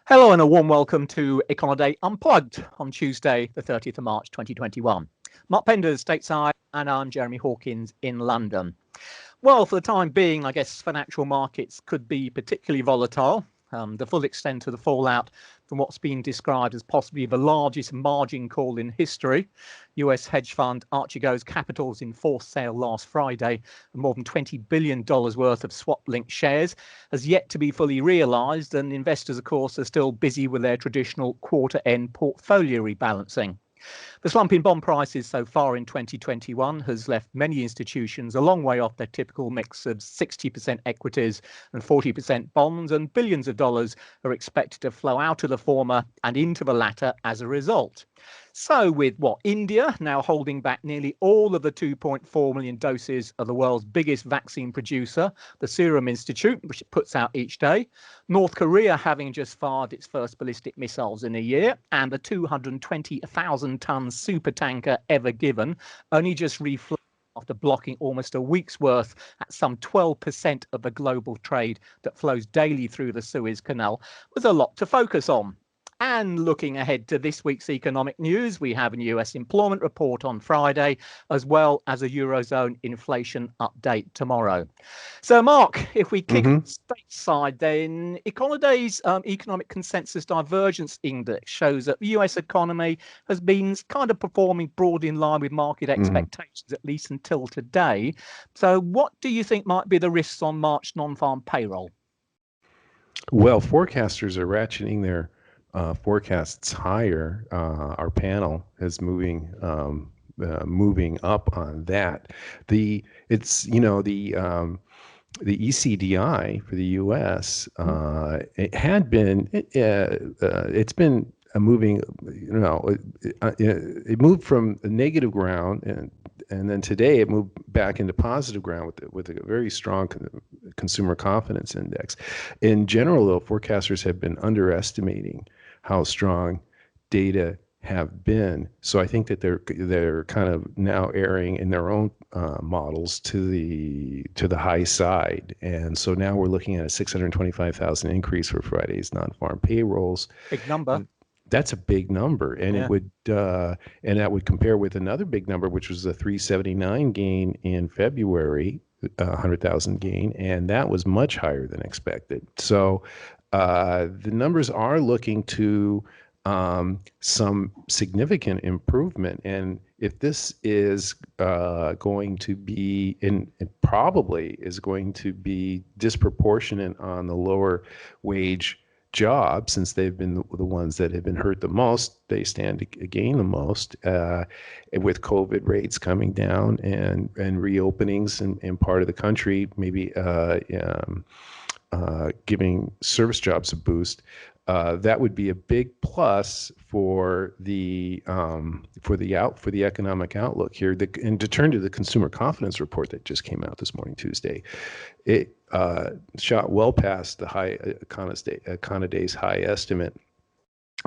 Hello and a warm welcome to Econoday Unplugged on Tuesday, the 30th of March 2021. Mark Penders stateside and I'm Jeremy Hawkins in London. Well, for the time being, I guess financial markets could be particularly volatile. The full extent of the fallout from what's been described as possibly the largest margin call in history. US hedge fund Archegos Capital's enforced sale last Friday of more than $20 billion worth of swap-linked shares has yet to be fully realised, and investors, of course, are still busy with their traditional quarter-end portfolio rebalancing. The slump in bond prices so far in 2021 has left many institutions a long way off their typical mix of 60% equities and 40% bonds, and billions of dollars are expected to flow out of the former and into the latter as a result. So with India now holding back nearly all of the 2.4 million doses of the world's biggest vaccine producer, the Serum Institute, which it puts out each day, North Korea having just fired its first ballistic missiles in a year, and the 220,000-ton supertanker Ever Given only just refloated after blocking almost a week's worth at some 12% of the global trade that flows daily through the Suez Canal, was a lot to focus on. And looking ahead to this week's economic news, we have a US employment report on Friday, as well as a Eurozone inflation update tomorrow. So, Mark, if we kick stateside, then Econoday's Economic Consensus Divergence Index shows that the US economy has been kind of performing broadly in line with market expectations, at least until today. So what do you think might be the risks on March non-farm payroll? Well, forecasters are ratcheting their forecasts higher. Our panel is moving up on that. The ECDI for the U.S. It's been moving. It moved from a negative ground, and then today it moved back into positive ground with a very strong consumer confidence index. In general, though, forecasters have been underestimating how strong data have been. So I think that they're kind of now erring in their own models to the high side. And so now we're looking at a 625,000 increase for Friday's non-farm payrolls. Big number. That's a big number, and it would and that would compare with another big number, which was the 379 gain in February, 100,000 gain, and that was much higher than expected. So the numbers are looking to some significant improvement, and if this is going to be, and it probably is going to be disproportionate on the lower wage jobs, since they've been the ones that have been hurt the most, they stand to gain the most with COVID rates coming down and reopenings in part of the country, maybe giving service jobs a boost. That would be a big plus for the economic outlook here. And to turn to the consumer confidence report that just came out this morning, Tuesday, it shot well past the high Econoday's high estimate,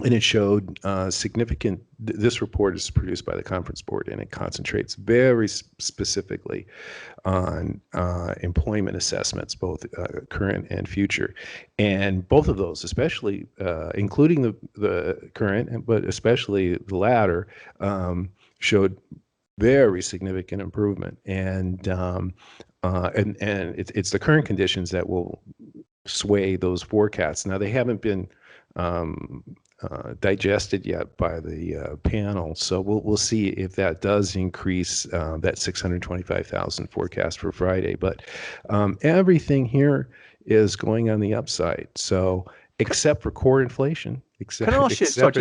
and it showed significant. This report is produced by the Conference Board, and it concentrates very specifically on employment assessments, both current and future. And both of those, especially including the current, but especially the latter, showed very significant improvement. And it's the current conditions that will sway those forecasts. Now, they haven't been digested yet by the panel, so we'll see if that does increase that 625,000 forecast for Friday. But everything here is going on the upside. So except for core inflation, except for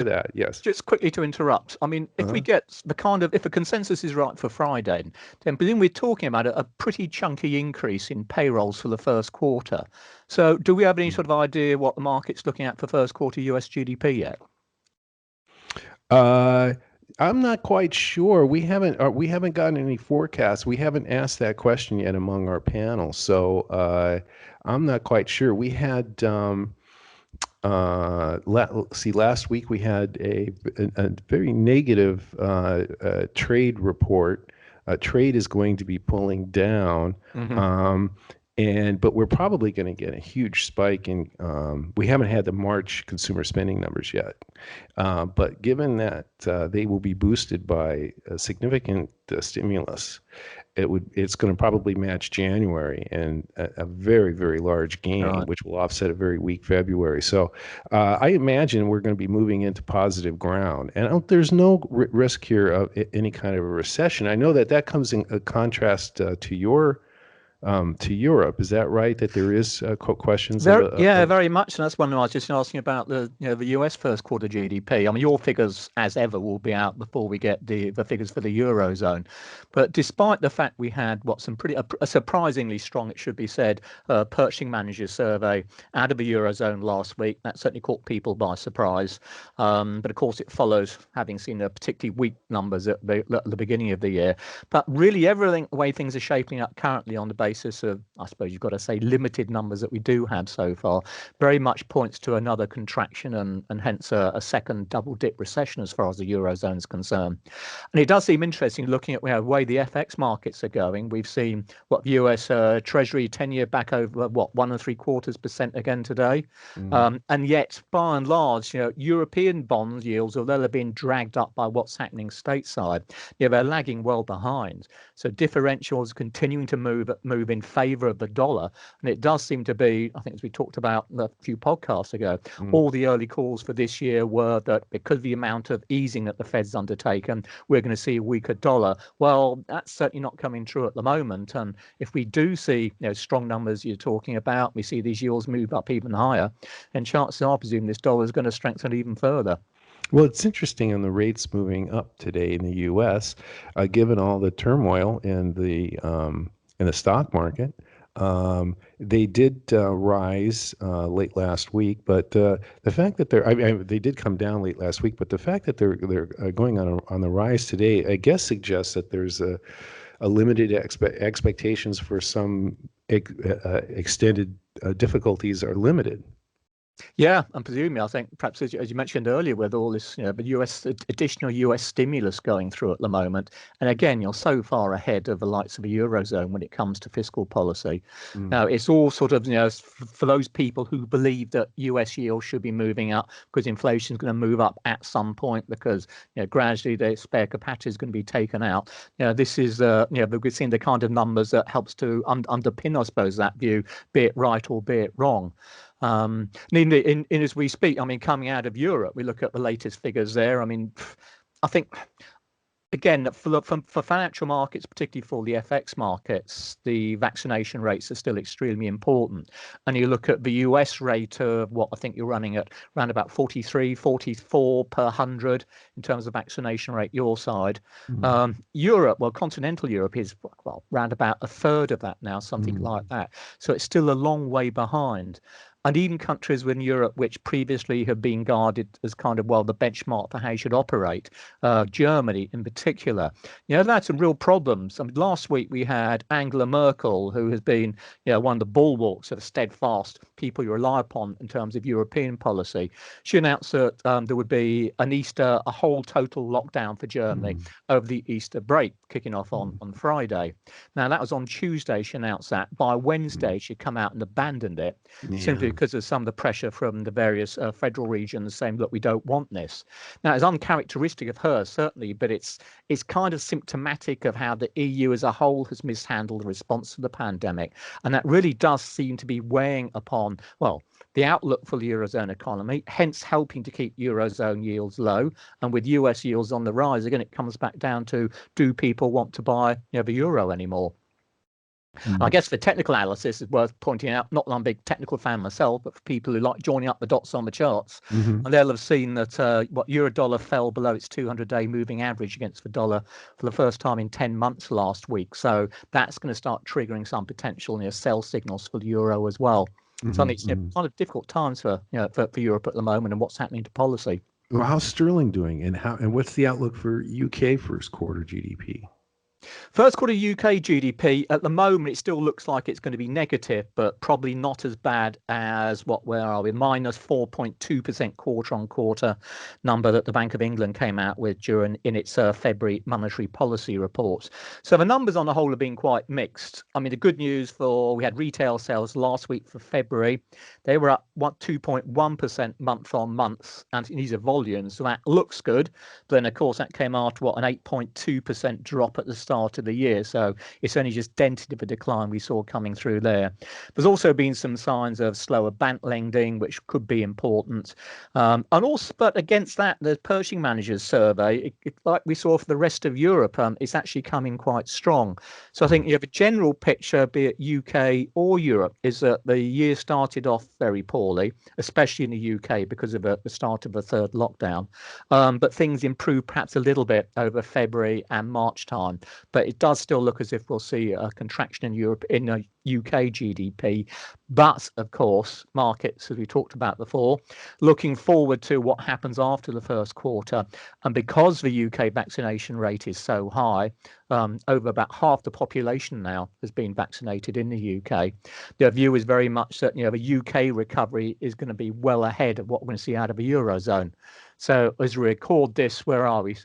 that, yes. Just quickly to interrupt. I mean, if we get if the consensus is right for Friday, then presumably we're talking about a pretty chunky increase in payrolls for the first quarter. So do we have any sort of idea what the market's looking at for first quarter US GDP yet? I'm not quite sure. We haven't gotten any forecasts. We haven't asked that question yet among our panel. So I'm not quite sure. We had last week we had a very negative trade report. Trade is going to be pulling down, But we're probably going to get a huge spike in. We haven't had the March consumer spending numbers yet, but given that they will be boosted by a significant stimulus, it's going to probably match January and a very, very large gain, Right. which will offset a very weak February. So I imagine we're going to be moving into positive ground, and there's no risk here of any kind of a recession. I know that comes in a contrast to Europe. Is that right? That there is questions of Very much. And that's one I was just asking about the US first quarter GDP. I mean, your figures, as ever, will be out before we get the figures for the Eurozone. But despite the fact we had a surprisingly strong, it should be said, purchasing managers survey out of the Eurozone last week, that certainly caught people by surprise. But of course, it follows having seen a particularly weak numbers at the beginning of the year. But really, everything, the way things are shaping up currently on the basis of, I suppose you've got to say, limited numbers that we do have so far, very much points to another contraction and hence a second double dip recession as far as the Eurozone is concerned. And it does seem interesting looking at the way the FX markets are going. We've seen the US Treasury 10-year back over 1.75% again today. And yet, by and large, European bond yields, although they're being dragged up by what's happening stateside, they're lagging well behind. So differentials continuing to move in favor of the dollar. And it does seem to be, I think, as we talked about a few podcasts ago, all the early calls for this year were that because of the amount of easing that the Fed's undertaken, we're going to see a weaker dollar. Well, that's certainly not coming true at the moment. And if we do see strong numbers you're talking about, we see these yields move up even higher, and chances are, I presume, this dollar is going to strengthen even further. Well, it's interesting on the rates moving up today in the U.S., given all the turmoil in the stock market. They did rise late last week, but the fact that they did come down late last week, but the fact that they're going on the rise today, I guess, suggests that there's a limited expectations for some extended difficulties are limited. Yeah, and presumably, I think perhaps as you mentioned earlier, with all this, the additional US stimulus going through at the moment, and again, you're so far ahead of the likes of the Eurozone when it comes to fiscal policy. Now, it's all sort of, for those people who believe that US yields should be moving up because inflation is going to move up at some point because, gradually the spare capacity is going to be taken out. This is, we've seen the kind of numbers that helps to underpin, I suppose, that view, be it right or be it wrong. As we speak, I mean, coming out of Europe, we look at the latest figures there. I mean, I think, again, for financial markets, particularly for the FX markets, the vaccination rates are still extremely important. And you look at the US rate of what I think you're running at around about 43, 44 per 100 in terms of vaccination rate your side. Europe, continental Europe is around about a third of that now, something like that. So it's still a long way behind. And even countries within Europe, which previously have been guarded as kind of, the benchmark for how you should operate, Germany in particular, they've had some real problems. I mean, last week we had Angela Merkel, who has been, one of the bulwarks of steadfast people you rely upon in terms of European policy. She announced that there would be a whole total lockdown for Germany over the Easter break, kicking off on Friday. Now, that was on Tuesday. She announced that. By Wednesday, she'd come out and abandoned it, simply because of some of the pressure from the various federal regions saying, look, we don't want this. Now, it's uncharacteristic of her, certainly, but it's kind of symptomatic of how the EU as a whole has mishandled the response to the pandemic. And that really does seem to be weighing upon, the outlook for the Eurozone economy, hence helping to keep Eurozone yields low. And with US yields on the rise, again, it comes back down to, do people want to buy the euro anymore? I guess for technical analysis, it's worth pointing out, not that I'm a big technical fan myself, but for people who like joining up the dots on the charts, and they'll have seen that euro dollar fell below its 200-day moving average against the dollar for the first time in 10 months last week. So that's going to start triggering some potential sell signals for the euro as well. So I think it's kind of difficult times for Europe at the moment and what's happening to policy. Well, how's sterling doing, and what's the outlook for UK first quarter GDP? First quarter UK GDP, at the moment, it still looks like it's going to be negative, but probably not as bad as where are we? Minus 4.2% quarter on quarter number that the Bank of England came out with in its February monetary policy reports. So the numbers on the whole have been quite mixed. I mean, the good news we had retail sales last week for February. They were up 2.1% month on month, and these are volumes, so that looks good. But then, of course, that came after an 8.2% drop at the start of the year, so it's only just dented the decline we saw coming through there. There's also been some signs of slower bank lending, which could be important, and also, but against that, the Purchasing Managers Survey, like we saw for the rest of Europe, it's actually coming quite strong. So I think you have a general picture, be it UK or Europe, is that the year started off very poorly, especially in the UK because of the start of a third lockdown, but things improved perhaps a little bit over February and March time. But it does still look as if we'll see a contraction in Europe, in UK GDP. But of course, markets, as we talked about before, looking forward to what happens after the first quarter. And because the UK vaccination rate is so high, over about half the population now has been vaccinated in the UK. The view is very much that the UK recovery is going to be well ahead of what we're going to see out of the Eurozone. So as we record this, where are we?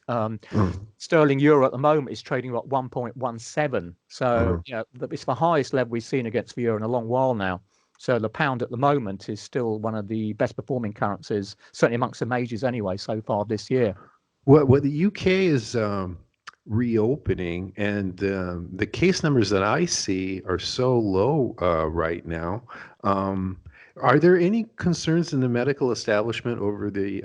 Sterling euro at the moment is trading at 1.17. So it's the highest level we've seen against the euro in a long while now. So the pound at the moment is still one of the best performing currencies, certainly amongst the majors anyway, so far this year. Well, the UK is reopening, and the case numbers that I see are so low right now. Are there any concerns in the medical establishment over the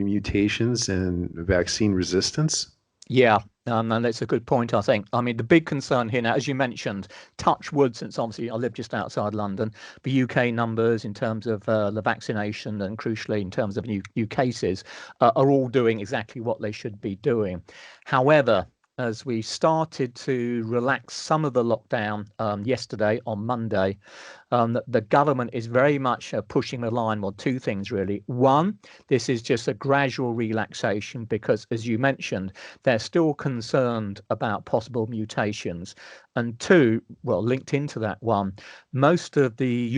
mutations and vaccine resistance? Yeah, and that's a good point, I think. I mean, the big concern here now, as you mentioned, touch wood, since obviously I live just outside London, the UK numbers in terms of the vaccination and crucially in terms of new cases are all doing exactly what they should be doing. However, as we started to relax some of the lockdown yesterday on Monday, the government is very much pushing the line on two things, really. One, this is just a gradual relaxation because, as you mentioned, they're still concerned about possible mutations. And two, well, linked into that one, most of the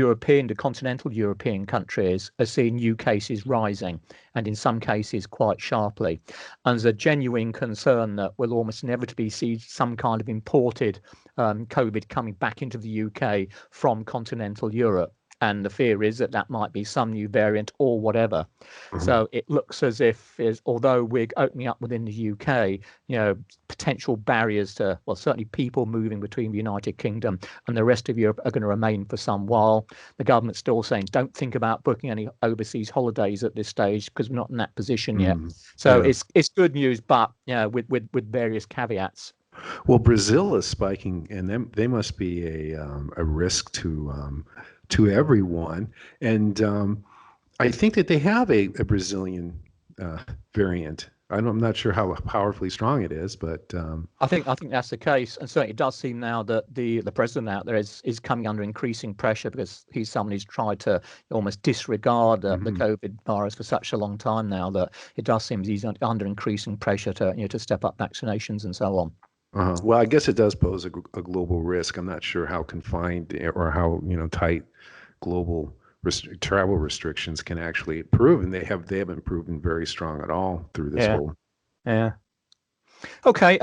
continental European countries are seeing new cases rising, and in some cases quite sharply. And there's a genuine concern that we'll almost inevitably see some kind of imported COVID coming back into the UK from continental Europe. And the fear is that might be some new variant or whatever. Mm-hmm. So it looks as if, although we're opening up within the UK, potential barriers to, well, certainly people moving between the United Kingdom and the rest of Europe are going to remain for some while. The government's still saying, don't think about booking any overseas holidays at this stage because we're not in that position yet. So it's good news, but with various caveats. Well, Brazil is spiking, and they must be a risk to everyone. And I think that they have a Brazilian variant. I'm not sure how powerfully strong it is, but I think that's the case. And certainly it does seem now that the president out there is coming under increasing pressure because he's someone who's tried to almost disregard the COVID virus for such a long time now that it does seem he's under increasing pressure to step up vaccinations and so on. Well, I guess it does pose a global risk. I'm not sure how confined or how tight global travel restrictions can actually prove, and they haven't proven very strong at all through this whole. Yeah. Okay.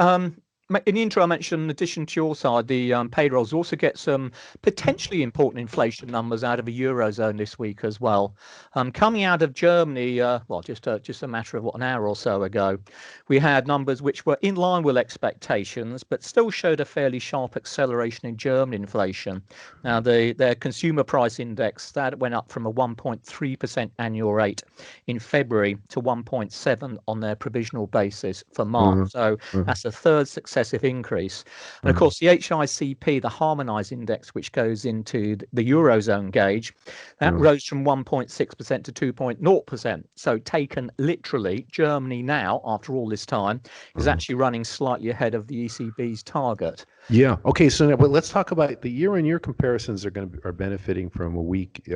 In the intro, I mentioned, in addition to your side, the payrolls also get some potentially important inflation numbers out of the Eurozone this week as well. Coming out of Germany, just a matter of an hour or so ago, we had numbers which were in line with expectations, but still showed a fairly sharp acceleration in German inflation. Now, their consumer price index, that went up from a 1.3% annual rate in February to 1.7 on their provisional basis for March. So that's a third successive increase. And of course, the HICP, the harmonized index, which goes into the Eurozone gauge, that rose from 1.6% to 2.0%. So taken literally, Germany now, after all this time, is actually running slightly ahead of the ECB's target. Yeah. Okay. So now, let's talk about the year-on-year comparisons are benefiting from a weak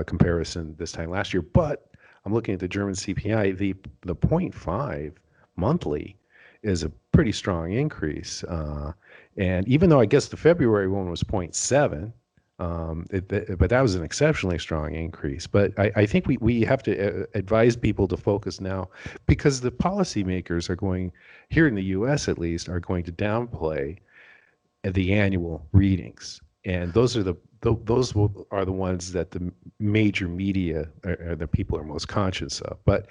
comparison this time last year. But I'm looking at the German CPI, the 0.5 monthly is a pretty strong increase. And even though I guess the February one was 0.7, but that was an exceptionally strong increase. But I think we have to advise people to focus now, because the policymakers are going, here in the U.S. at least, are going to downplay the annual readings, and those are are the ones that the major media are the people are most conscious of. But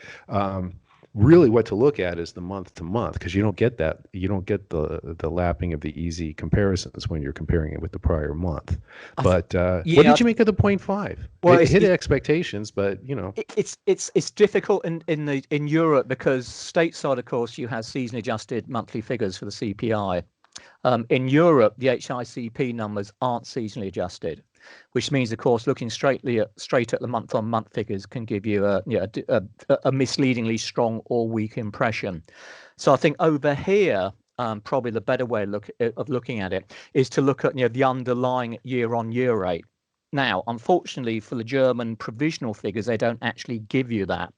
really, what to look at is the month to month, because you don't get the lapping of the easy comparisons when you're comparing it with the prior month. But what did you make of the 0.5? Well, it hit expectations, but it's difficult in Europe, because stateside, of course, you have seasonally adjusted monthly figures for the CPI. In Europe, the HICP numbers aren't seasonally adjusted, which means, of course, looking straight at the month-on-month figures can give you a misleadingly strong or weak impression. So I think over here, probably the better way of looking at it is to look at the underlying year-on-year rate. Now, unfortunately, for the German provisional figures, they don't actually give you that.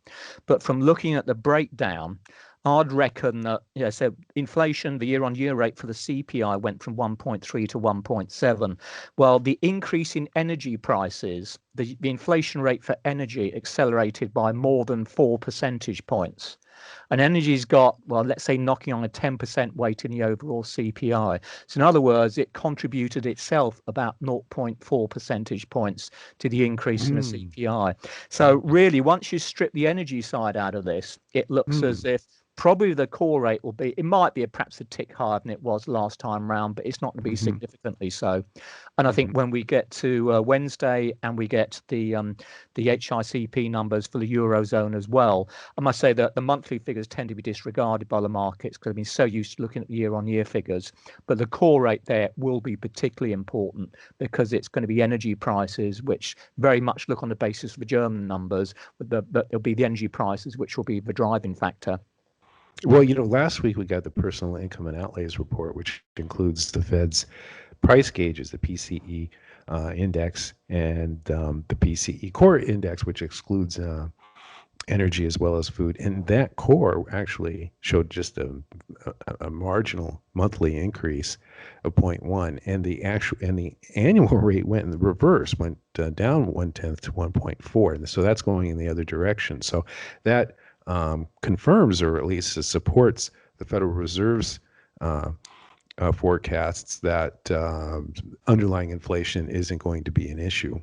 But from looking at the breakdown, I'd reckon that, so inflation, the year-on-year rate for the CPI went from 1.3 to 1.7. Well, the increase in energy prices, the inflation rate for energy accelerated by more than 4 percentage points. And energy's got, well, let's say knocking on a 10% weight in the overall CPI. So in other words, it contributed itself about 0.4 percentage points to the increase in the CPI. So really, once you strip the energy side out of this, it looks as if probably the core rate will be, it might be perhaps a tick higher than it was last time round, but it's not going to be significantly so. And I think when we get to Wednesday and we get the HICP numbers for the Eurozone as well, I must say that the monthly figures tend to be disregarded by the markets because they've been so used to looking at the year-on-year figures. But the core rate there will be particularly important, because it's going to be energy prices, which very much look on the basis of the German numbers, but there'll be the energy prices which will be the driving factor. Well, last week we got the personal income and outlays report, which includes the Fed's price gauges, the PCE index, and the PCE core index, which excludes energy as well as food. And that core actually showed just a marginal monthly increase of 0.1, and the annual rate went in the reverse, went down 0.1 to 1.4, and so that's going in the other direction. So that confirms, or at least supports, the Federal Reserve's forecasts that underlying inflation isn't going to be an issue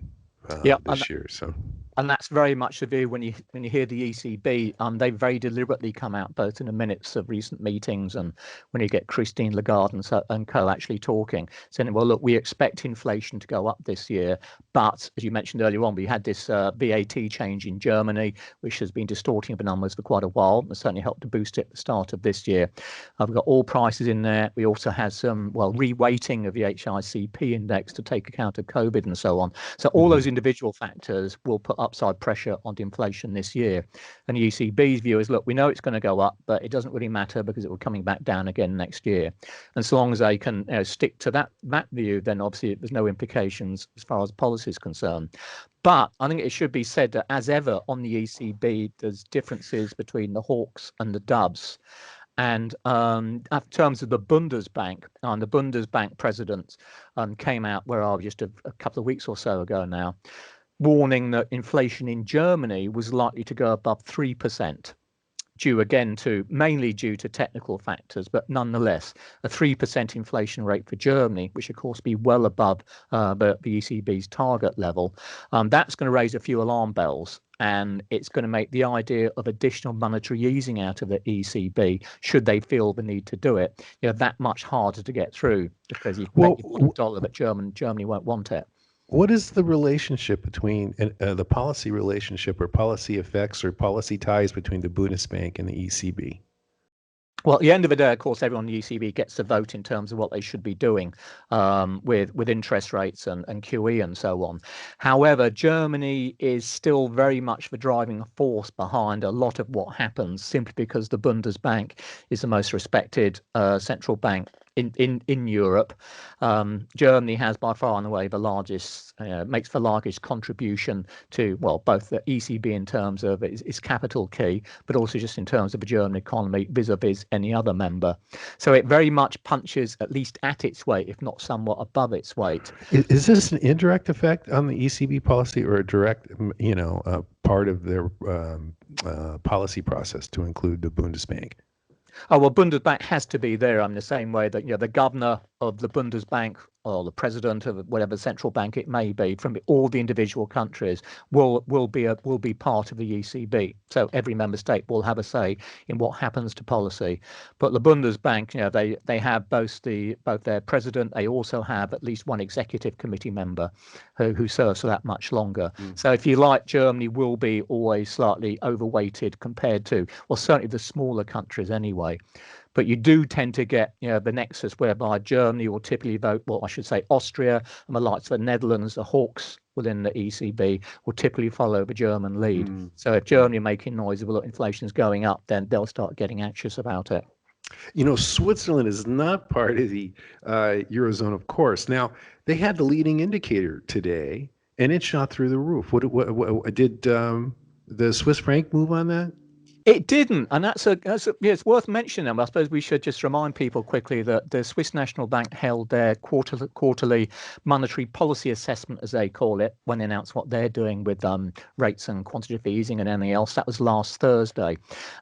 this year. So. And that's very much the view when you hear the ECB. They very deliberately come out both in the minutes of recent meetings and when you get Christine Lagarde and co actually talking, saying, well, look, we expect inflation to go up this year. But as you mentioned earlier on, we had this VAT change in Germany, which has been distorting the numbers for quite a while, and certainly helped to boost it at the start of this year. We've got all prices in there. We also had some, reweighting of the HICP index to take account of COVID and so on. So all those individual factors will put upside pressure on the inflation this year. And the ECB's view is, look, we know it's going to go up, but it doesn't really matter because it will coming back down again next year. And so long as they can stick to that view, then obviously there's no implications as far as policy is concerned. But I think it should be said that, as ever on the ECB, there's differences between the hawks and the doves. And in terms of the Bundesbank, the Bundesbank president came out, just a couple of weeks or so ago now, warning that inflation in Germany was likely to go above 3%, mainly due to technical factors, but nonetheless, a 3% inflation rate for Germany, which of course be well above the ECB's target level. That's going to raise a few alarm bells. And it's going to make the idea of additional monetary easing out of the ECB, should they feel the need to do it, that much harder to get through, because you can put a dollar, but Germany won't want it. What is the relationship between the policy relationship, or policy effects, or policy ties between the Bundesbank and the ECB? Well, at the end of the day, of course, everyone in the ECB gets to vote in terms of what they should be doing with interest rates and QE and so on. However, Germany is still very much the driving force behind a lot of what happens, simply because the Bundesbank is the most respected central bank in Europe. Germany has by far and away the largest, makes the largest contribution to, well, both the ECB in terms of its capital key, but also just in terms of the German economy vis-a-vis any other member. So it very much punches at least at its weight, if not somewhat above its weight. Is this an indirect effect on the ECB policy or a direct, part of their policy process to include the Bundesbank? Oh, well, Bundesbank has to be there in the same way that, the governor of the Bundesbank or the president of whatever central bank it may be from all the individual countries will be part of the ECB. So every member state will have a say in what happens to policy. But the Bundesbank, they have both their president. They also have at least one executive committee member who serves for that much longer. So if you like, Germany will be always slightly overweighted compared to, well, certainly the smaller countries anyway. But you do tend to get, the nexus whereby Germany will typically vote, well, I should say Austria and the likes of the Netherlands, the hawks within the ECB will typically follow the German lead. So if Germany are making noise, well, inflation is going up, then they'll start getting anxious about it. Switzerland is not part of the Eurozone, of course. Now, they had the leading indicator today, and it shot through the roof. What did the Swiss franc move on that? It didn't, and it's worth mentioning. I suppose we should just remind people quickly that the Swiss National Bank held their quarterly monetary policy assessment, as they call it, when they announced what they're doing with rates and quantitative easing and anything else. That was last Thursday,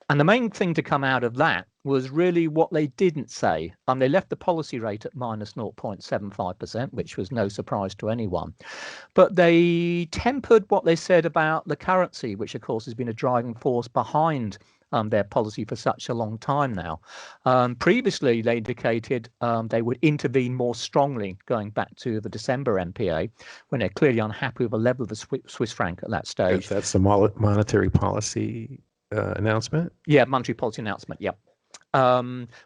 and the main thing to come out of that was really what they didn't say. They left the policy rate at minus 0.75%, which was no surprise to anyone. But they tempered what they said about the currency, which of course has been a driving force behind their policy for such a long time now. Previously, they indicated they would intervene more strongly, going back to the December MPA, when they're clearly unhappy with the level of the Swiss franc at that stage. That's the monetary policy announcement? Yeah, monetary policy announcement, yeah.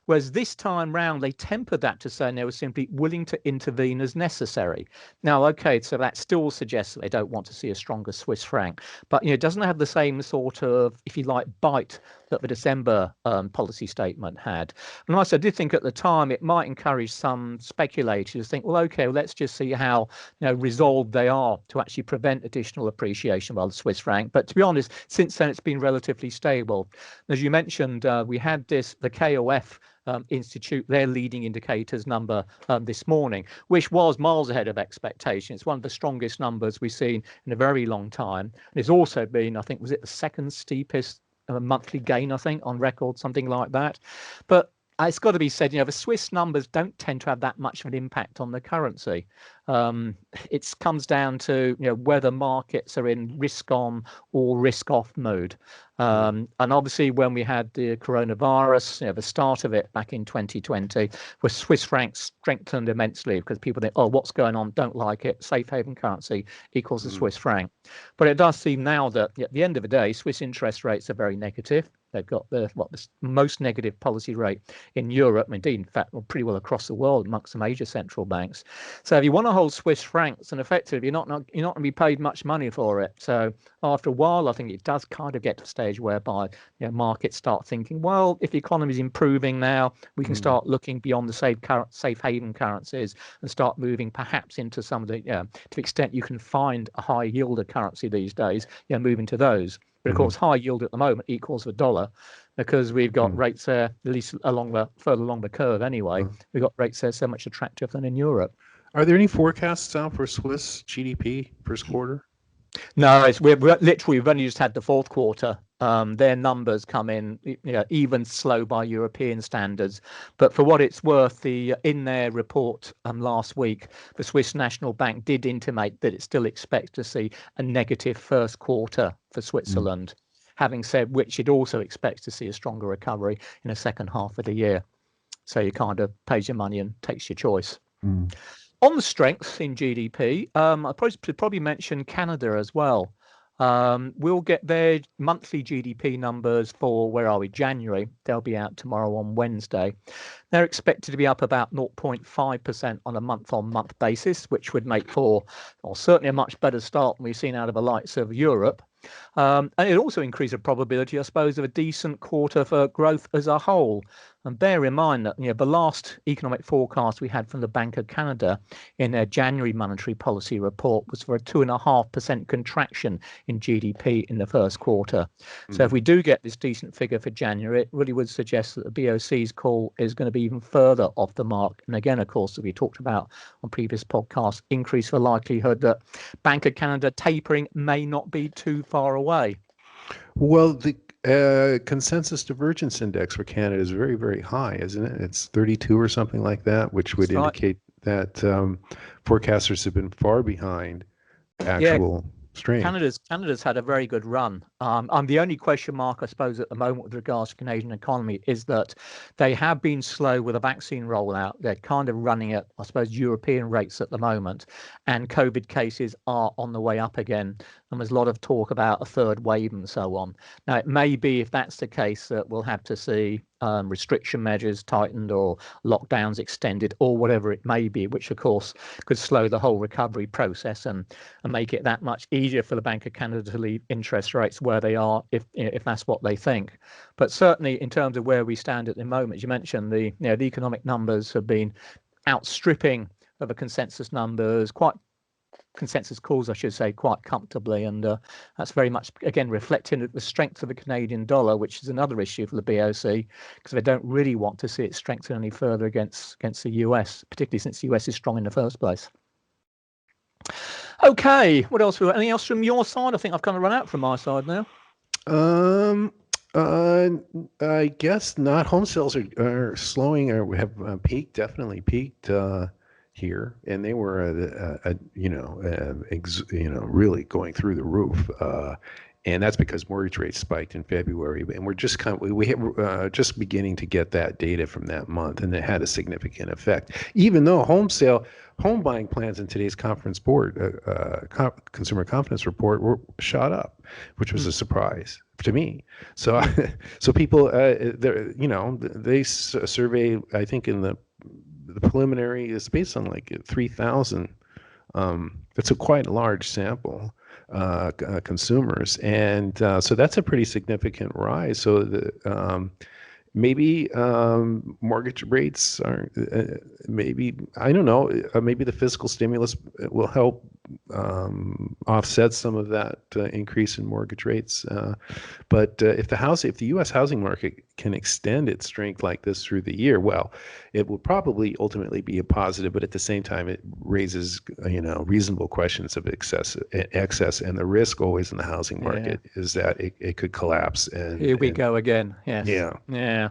Whereas this time round, they tempered that to saying they were simply willing to intervene as necessary. Now, okay, so that still suggests that they don't want to see a stronger Swiss franc, but it doesn't have the same sort of, if you like, bite that the December policy statement had. And I did think at the time it might encourage some speculators to think, well, okay, let's just see how resolved they are to actually prevent additional appreciation by the Swiss franc. But to be honest, since then it's been relatively stable. As you mentioned, we had the KOF Institute, their leading indicators number this morning, which was miles ahead of expectation. It's one of the strongest numbers we've seen in a very long time. And it's also been, I think, was it the second steepest monthly gain, I think, on record, something like that. But it's got to be said, the Swiss numbers don't tend to have that much of an impact on the currency. It comes down to whether markets are in risk on or risk off mode. And obviously, when we had the coronavirus, the start of it back in 2020, where Swiss francs strengthened immensely because people think, oh, what's going on? Don't like it. Safe haven currency equals the Swiss franc. But it does seem now that at the end of the day, Swiss interest rates are very negative. They've got the most negative policy rate in Europe, indeed, in fact, pretty well across the world amongst the major central banks. So if you want to hold Swiss francs, and effectively you're not going to be paid much money for it. So after a while, I think it does kind of get to a stage whereby markets start thinking, well, if the economy is improving now, we can start looking beyond the safe haven currencies and start moving perhaps into some of the, to the extent you can find a high yielder currency these days, moving to those. But of course, high yield at the moment equals the dollar, because we've got rates there, at least further along the curve anyway, we've got rates there so much attractive than in Europe. Are there any forecasts out for Swiss GDP first quarter? No, we've only just had the fourth quarter. Their numbers come in, even slow by European standards. But for what it's worth, in their report last week, the Swiss National Bank did intimate that it still expects to see a negative first quarter for Switzerland. Having said which, it also expects to see a stronger recovery in the second half of the year. So you kind of pays your money and takes your choice. On the strength in GDP, I probably mention Canada as well. We'll get their monthly GDP numbers for, January. They'll be out tomorrow on Wednesday. They're expected to be up about 0.5% on a month-on-month basis, which would make for, certainly a much better start than we've seen out of the likes of Europe. And it also increased the probability, I suppose, of a decent quarter for growth as a whole. And bear in mind that the last economic forecast we had from the Bank of Canada in their January monetary policy report was for a 2.5% contraction in GDP in the first quarter. So if we do get this decent figure for January, it really would suggest that the BOC's call is going to be even further off the mark. And again, of course, as we talked about on previous podcasts, increase the likelihood that Bank of Canada tapering may not be too far away. Well, the consensus divergence index for Canada is very, very high, isn't it? It's 32 or something like that, which would indicate that forecasters have been far behind actual strength. Canada's had a very good run. The only question mark, I suppose, at the moment with regards to Canadian economy is that they have been slow with a vaccine rollout. They're kind of running at, I suppose, European rates at the moment, and COVID cases are on the way up again. And there's a lot of talk about a third wave and so on. Now, it may be, if that's the case, that we'll have to see restriction measures tightened or lockdowns extended or whatever it may be, which, of course, could slow the whole recovery process and make it that much easier for the Bank of Canada to leave interest rates where they are, if that's what they think. But certainly, in terms of where we stand at the moment, as you mentioned, the economic numbers have been outstripping the consensus numbers, consensus calls, I should say, quite comfortably, and that's very much again reflecting the strength of the Canadian dollar, which is another issue for the BOC, because they don't really want to see it strengthen any further against the US, particularly since the US is strong in the first place. Okay, what else? Anything else from your side? I think I've kind of run out from my side now. I guess not. Home sales are slowing, or have peaked, definitely peaked here, and they were really going through the roof, and that's because mortgage rates spiked in February, and we're just just beginning to get that data from that month, and it had a significant effect. Even though home buying plans in today's conference board consumer confidence report were shot up, which was a surprise to me. So so people they survey, I think in the preliminary is based on like 3,000. It's a quite large sample consumers, and so that's a pretty significant rise. So maybe mortgage rates are maybe, I don't know, maybe the fiscal stimulus will help offset some of that increase in mortgage rates. But if the U.S. housing market can extend its strength like this through the year, well, it will probably ultimately be a positive. But at the same time, it raises reasonable questions of excess, and the risk always in the housing market is that it could collapse. And here we go again. Yes. Yeah.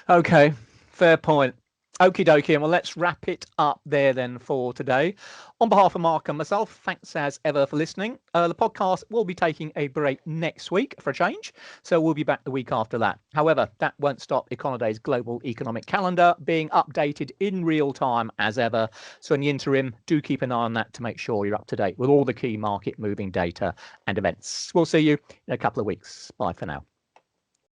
Okay. Fair point. Okie dokie, and well, let's wrap it up there then for today. On behalf of Mark and myself, thanks as ever for listening. The podcast will be taking a break next week for a change, so we'll be back the week after that. However, that won't stop Econoday's global economic calendar being updated in real time as ever. So in the interim, do keep an eye on that to make sure you're up to date with all the key market moving data and events. We'll see you in a couple of weeks. Bye for now.